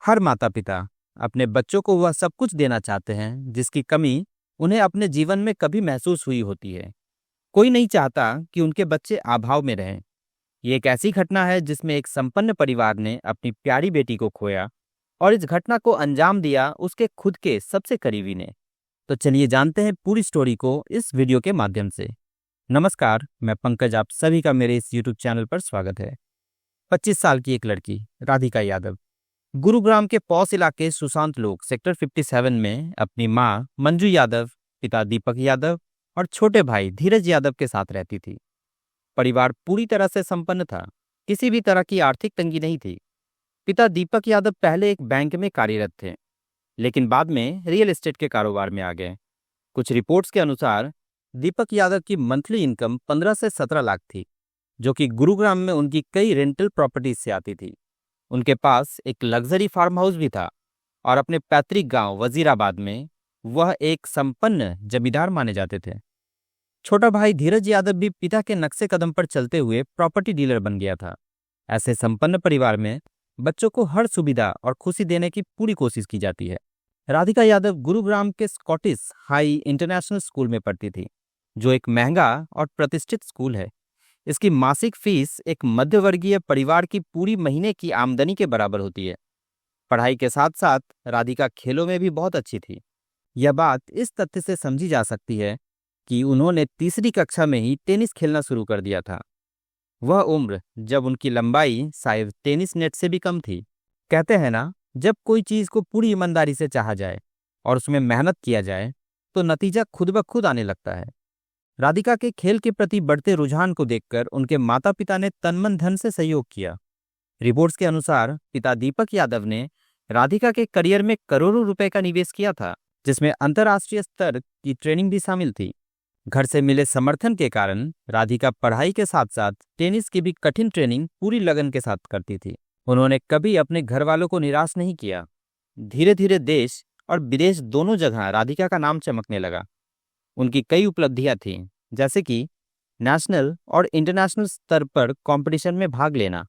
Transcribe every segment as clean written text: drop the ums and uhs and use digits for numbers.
हर माता पिता अपने बच्चों को वह सब कुछ देना चाहते हैं जिसकी कमी उन्हें अपने जीवन में कभी महसूस हुई होती है। कोई नहीं चाहता कि उनके बच्चे अभाव में रहें। ये एक ऐसी घटना है जिसमें एक संपन्न परिवार ने अपनी प्यारी बेटी को खोया और इस घटना को अंजाम दिया उसके खुद के सबसे करीबी ने। तो चलिए जानते हैं पूरी स्टोरी को इस वीडियो के माध्यम से। नमस्कार, मैं पंकज, आप सभी का मेरे इस यूट्यूब चैनल पर स्वागत है। 25 साल की एक लड़की राधिका यादव गुरुग्राम के पौस इलाके सुशांत लोक सेक्टर 57 में अपनी मां मंजू यादव, पिता दीपक यादव और छोटे भाई धीरज यादव के साथ रहती थी। परिवार पूरी तरह से संपन्न था, किसी भी तरह की आर्थिक तंगी नहीं थी। पिता दीपक यादव पहले एक बैंक में कार्यरत थे, लेकिन बाद में रियल एस्टेट के कारोबार में आ गए। कुछ रिपोर्ट्स के अनुसार दीपक यादव की मंथली इनकम 15 से 17 लाख थी, जो कि गुरुग्राम में उनकी कई रेंटल प्रॉपर्टीज से आती थी। उनके पास एक लग्जरी फार्म हाउस भी था और अपने पैतृक गांव वजीराबाद में वह एक संपन्न जमींदार माने जाते थे। छोटा भाई धीरज यादव भी पिता के नक्शे कदम पर चलते हुए प्रॉपर्टी डीलर बन गया था। ऐसे संपन्न परिवार में बच्चों को हर सुविधा और खुशी देने की पूरी कोशिश की जाती है। राधिका यादव गुरुग्राम के स्कॉटिश हाई इंटरनेशनल स्कूल में पढ़ती थी, जो एक महंगा और प्रतिष्ठित स्कूल है। इसकी मासिक फीस एक मध्यवर्गीय परिवार की पूरी महीने की आमदनी के बराबर होती है। पढ़ाई के साथ साथ राधिका खेलों में भी बहुत अच्छी थी। यह बात इस तथ्य से समझी जा सकती है कि उन्होंने तीसरी कक्षा में ही टेनिस खेलना शुरू कर दिया था। वह उम्र जब उनकी लंबाई शायद टेनिस नेट से भी कम थी। कहते हैं ना, जब कोई चीज को पूरी ईमानदारी से चाहा जाए और उसमें मेहनत किया जाए तो नतीजा खुद ब खुद आने लगता है। राधिका के खेल के प्रति बढ़ते रुझान को देखकर उनके माता पिता ने तन मन धन से सहयोग किया। रिपोर्ट्स के अनुसार पिता दीपक यादव ने राधिका के करियर में करोड़ों रुपए का निवेश किया था, जिसमें अंतर्राष्ट्रीय स्तर की ट्रेनिंग भी शामिल थी। घर से मिले समर्थन के कारण राधिका पढ़ाई के साथ साथ टेनिस की भी कठिन ट्रेनिंग पूरी लगन के साथ करती थी। उन्होंने कभी अपने घर वालों को निराश नहीं किया। धीरे धीरे देश और विदेश दोनों जगह राधिका का नाम चमकने लगा। उनकी कई उपलब्धियां थीं, जैसे कि नेशनल और इंटरनेशनल स्तर पर कंपटीशन में भाग लेना,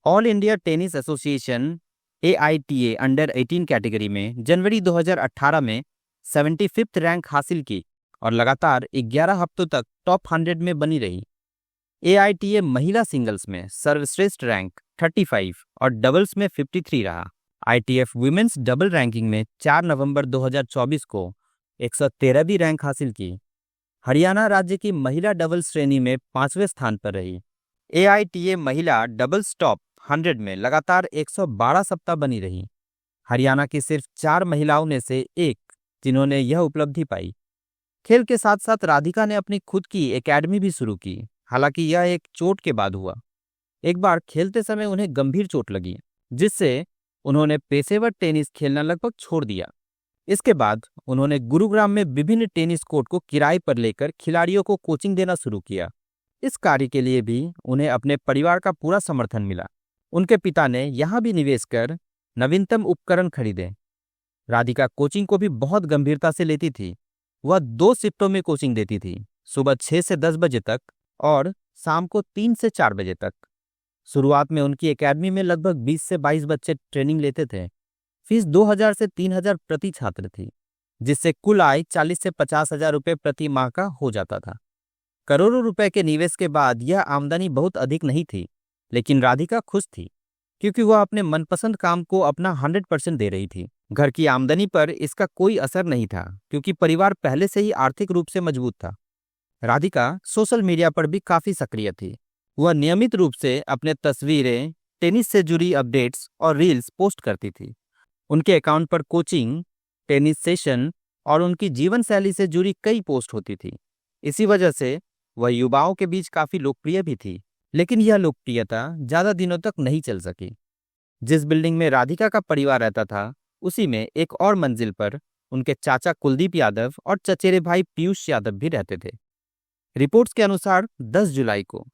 all India tennis association AITA under 18 category में जनवरी 2018 में 75th रैंक हासिल की और लगातार 11 हफ्तों तक टॉप 100 में बनी रही। AITA महिला सिंगल्स में सर्वश्रेष्ठ रैंक 35 और डबल्स में 53 रहा। ITF वुमेन्स डबल रैंकिंग में 4 नवंबर 2024 को 113वीं रैंक हासिल की। हरियाणा राज्य की महिला डबल्स श्रेणी में 5वें स्थान पर रही। AITA महिला डबल्स टॉप 100 में लगातार 112 सप्ताह बनी रही। हरियाणा की सिर्फ 4 महिलाओं में से एक जिन्होंने यह उपलब्धि पाई। खेल के साथ साथ राधिका ने अपनी खुद की एकेडमी भी शुरू की, हालांकि यह एक चोट के बाद हुआ। एक बार खेलते समय उन्हें गंभीर चोट लगी, जिससे उन्होंने पेशेवर टेनिस खेलना लगभग छोड़ दिया। इसके बाद उन्होंने गुरुग्राम में विभिन्न टेनिस कोर्ट को किराए पर लेकर खिलाड़ियों को कोचिंग देना शुरू किया। इस कार्य के लिए भी उन्हें अपने परिवार का पूरा समर्थन मिला। उनके पिता ने यहाँ भी निवेश कर नवीनतम उपकरण खरीदे। राधिका कोचिंग को भी बहुत गंभीरता से लेती थी। वह 2 शिफ्टों में कोचिंग देती थी, सुबह 6 से 10 बजे तक और शाम को 3 से 4 बजे तक। शुरुआत में उनकी एकेडमी में लगभग 20 से 22 बच्चे ट्रेनिंग लेते थे। फीस 2000 से 3000 प्रति छात्र थी, जिससे कुल आय 40 से 50 हजार रुपये प्रति माह का हो जाता था। करोड़ों रुपए के निवेश के बाद यह आमदनी बहुत अधिक नहीं थी, लेकिन राधिका खुश थी क्योंकि वह अपने मनपसंद काम को अपना 100% दे रही थी। घर की आमदनी पर इसका कोई असर नहीं था क्योंकि परिवार पहले से ही आर्थिक रूप से मजबूत था। राधिका सोशल मीडिया पर भी काफी सक्रिय थी। वह नियमित रूप से अपने तस्वीरें, टेनिस से जुड़ी अपडेट्स और रील्स पोस्ट करती थी। उनके अकाउंट पर कोचिंग, टेनिस सेशन और उनकी जीवन शैली से जुड़ी कई पोस्ट होती थी। इसी वजह से वह युवाओं के बीच काफी लोकप्रिय भी थी, लेकिन यह लोकप्रियता ज्यादा दिनों तक नहीं चल सकी। जिस बिल्डिंग में राधिका का परिवार रहता था, उसी में एक और मंजिल पर उनके चाचा कुलदीप यादव और चचेरे भाई पीयूष यादव भी रहते थे। रिपोर्ट्स के अनुसार 10 जुलाई को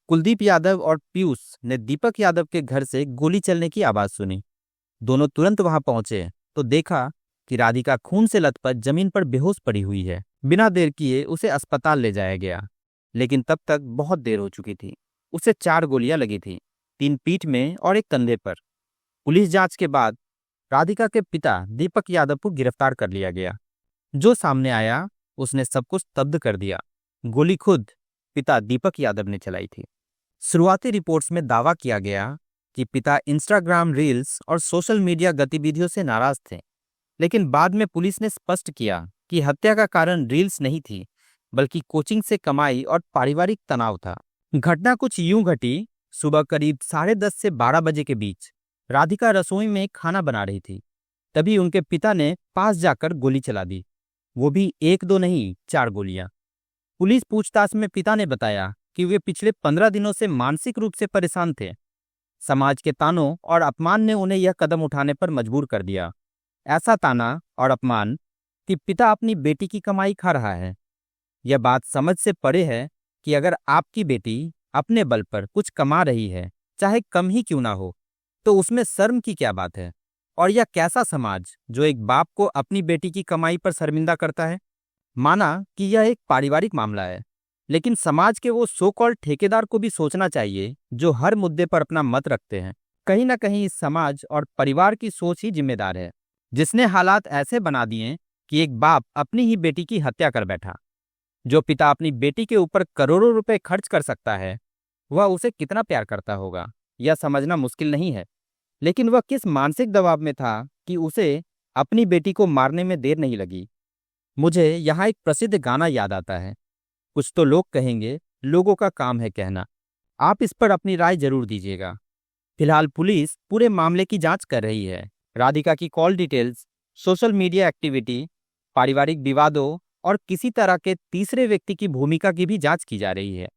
कुलदीप यादव और पीयूष ने दीपक यादव के घर से गोली चलने की आवाज सुनी। दोनों तुरंत वहां पहुंचे तो देखा कि राधिका खून से लथपथ जमीन पर बेहोश पड़ी हुई है। बिना देर किए उसे अस्पताल ले जाया गया, लेकिन तब तक बहुत देर हो चुकी थी। उसे 4 गोलियां लगी थी, 3 पीठ में और एक कंधे पर। पुलिस जांच के बाद राधिका के पिता दीपक यादव को गिरफ्तार कर लिया गया। जो सामने आया उसने सब कुछ स्तब्ध कर दिया। गोली खुद पिता दीपक यादव ने चलाई थी। शुरुआती रिपोर्ट्स में दावा किया गया कि पिता इंस्टाग्राम रील्स और सोशल मीडिया गतिविधियों से नाराज थे, लेकिन बाद में पुलिस ने स्पष्ट किया कि हत्या का कारण रील्स नहीं थी, बल्कि कोचिंग से कमाई और पारिवारिक तनाव था। घटना कुछ यूं घटी। सुबह करीब 10:30 से 12 बजे के बीच राधिका रसोई में खाना बना रही थी। तभी उनके पिता ने पास जाकर गोली चला दी, वो भी 1-2 नहीं 4 गोलियां। पुलिस पूछताछ में पिता ने बताया कि वे पिछले 15 दिनों से मानसिक रूप से परेशान थे। समाज के तानों और अपमान ने उन्हें यह कदम उठाने पर मजबूर कर दिया। ऐसा ताना और अपमान कि पिता अपनी बेटी की कमाई खा रहा है। यह बात समझ से परे है कि अगर आपकी बेटी अपने बल पर कुछ कमा रही है, चाहे कम ही क्यों ना हो, तो उसमें शर्म की क्या बात है। और यह कैसा समाज जो एक बाप को अपनी बेटी की कमाई पर शर्मिंदा करता है। माना कि यह एक पारिवारिक मामला है, लेकिन समाज के वो सो कॉल्ड ठेकेदार को भी सोचना चाहिए जो हर मुद्दे पर अपना मत रखते हैं। कहीं ना कहीं इस समाज और परिवार की सोच ही जिम्मेदार है, जिसने हालात ऐसे बना दिए कि एक बाप अपनी ही बेटी की हत्या कर बैठा। जो पिता अपनी बेटी के ऊपर करोड़ों रुपए खर्च कर सकता है, वह उसे कितना प्यार करता होगा, यह समझना मुश्किल नहीं है। लेकिन वह किस मानसिक दबाव में था कि उसे अपनी बेटी को मारने में देर नहीं लगी। मुझे यहाँ एक प्रसिद्ध गाना याद आता है, कुछ तो लोग कहेंगे, लोगों का काम है कहना। आप इस पर अपनी राय जरूर दीजिएगा। फिलहाल पुलिस पूरे मामले की जांच कर रही है। राधिका की call details, social media activity, पारिवारिक विवादों और किसी तरह के तीसरे व्यक्ति की भूमिका की भी जांच की जा रही है।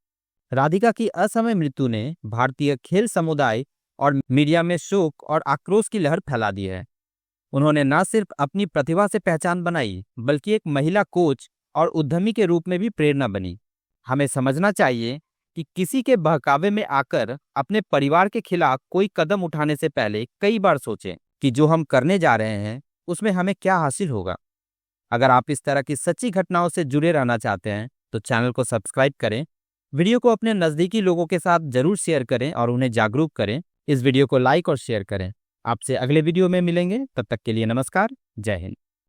राधिका की असमय मृत्यु ने भारतीय खेल समुदाय और मीडिया में शोक और आक्रोश की लहर फैला दी है। उन्होंने न सिर्फ अपनी प्रतिभा से पहचान बनाई, बल्कि एक महिला कोच और उद्यमी के रूप में भी प्रेरणा बनी। हमें समझना चाहिए कि किसी के बहकावे में आकर अपने परिवार के खिलाफ कोई कदम उठाने से पहले कई बार सोचें कि जो हम करने जा रहे हैं उसमें हमें क्या हासिल होगा। अगर आप इस तरह की सच्ची घटनाओं से जुड़े रहना चाहते हैं तो चैनल को सब्सक्राइब करें, वीडियो को अपने नज़दीकी लोगों के साथ जरूर शेयर करें और उन्हें जागरूक करें। इस वीडियो को लाइक और शेयर करें। आपसे अगले वीडियो में मिलेंगे, तब तक के लिए नमस्कार, जय हिंद।